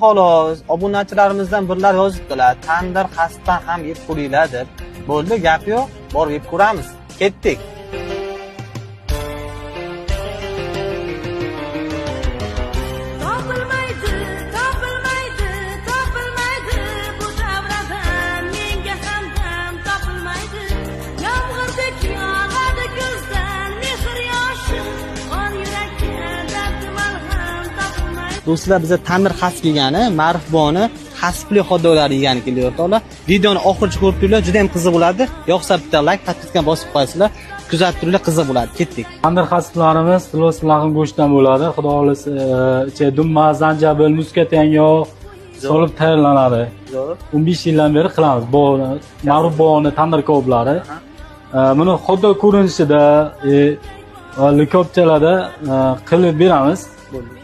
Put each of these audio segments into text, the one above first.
xolos. Obunachilarimizdan birlar yozibdilar. Tandir qasddan ham yeb ko'ringlar deb. Bo'ldi, gap yo'q. Borib yeb ko'ramiz. Ketdik. Do'stlar, biza tandir xasp yegani, Ma'rifboni xaspli xodolari yegani kelyaptilar. Videoni oxirigacha ko'rib turinglar, juda ham qiziq bo'ladi. Yo'qsa bitta like, podpiskani bosib qo'yasizlar. Kuzatib turinglar, qiziq bo'ladi. Ketdik. Tandir xasplarimiz lahm go'shtdan bo'ladi. Xudo xolisa, ichiga dumma, zanjabil, muskatang yog' solib tayyorlanadi. 15 yildan beri qilamiz. Bu Ma'rifboni tandir ko'plari. Buni xuddi ko'rinishida, likopchalarda qilib beramiz.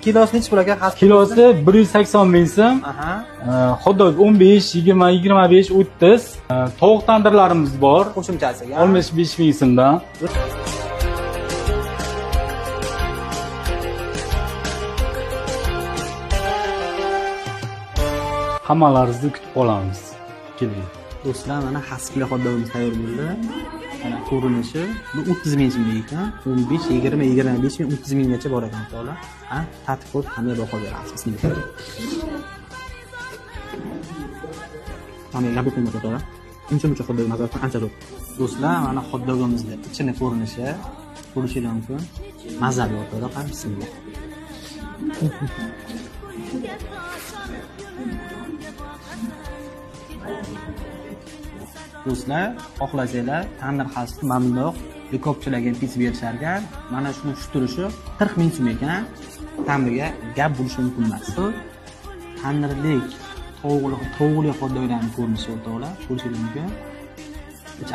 Kilosi necha pul aka? Kilosi 180 ming so'm. Xuddi 15, 20, 25, 30. Tovuq tandirlarimiz bor. Qo'shimchasiga 15 ming so'mdan. Hammalaringizni kutib qolamiz. Keling. Do'stlar, mana xaspli xodolimiz tayyor bo'ldi. Mana ko'rinishi bu 30 ming so'm ekan. 15, 20, 25 ming, 30 minggacha bor ekan to'g'ri. Tatib ko'rib qanday baho beramiz. Bismillah. Mana gap qilmoqda to'g'ri. Uncha xodol nazardan ancha zo'r. Do'stlar, mana xodolimizni ichini ko'rinishi ko'rishingiz mumkin. Mazali o'tadi, ham bismillah. Do'stlar, xohlasanglar tandir xasp mamnun likopchilarga pizza berisharkan. Mana shuni turishi 40 ming so'm ekan. Ta'miga gap bo'lishi mumkin emas. Tandirlik tovuqli xodollarni ko'rinishi o'rtoqlar, ko'rishingiz mumkin.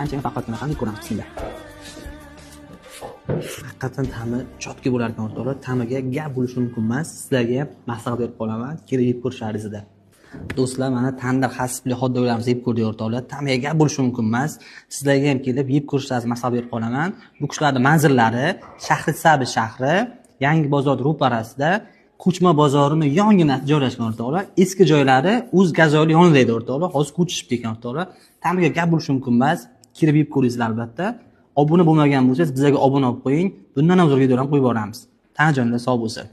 Ancha faqatgina qanday ko'ramiz sizlar. Haqiqatan ta'mi chotki bo'lar ekan o'rtoqlar. Ta'miga gap bo'lishi mumkin emas. Sizlarga ham maslahat berib qolaman. Kelib yeb ko'rishlaringizda. Do'stlar, mana tandir xaspli xodollarimizni yeb ko'rdik o'rtoqlar. Ta'miga gap bo'lishi mumkin emas. Sizlarga ham kelib yeb ko'rishlaringizni maslahat berib qolaman. Bu kishilarning manzillari Shahrisabz shahri, Yangi bozor ro'parasida, Ko'chma bozorining yonginasida joylashgan o'rtoqlar. Eski joylari Uz gazoli yonida edi o'rtoqlar. Hozir ko'chishib ketgan o'rtoqlar. Ta'miga gap bo'lishi mumkin emas. Kirib yeb ko'ringizlar albatta. Obuna bo'lmagan bo'lsangiz, bizga obuna bo'lib qo'ying. Bundan ham zo'r videolar qo'yib boramiz. Tanajonlar sog' bo'lsin.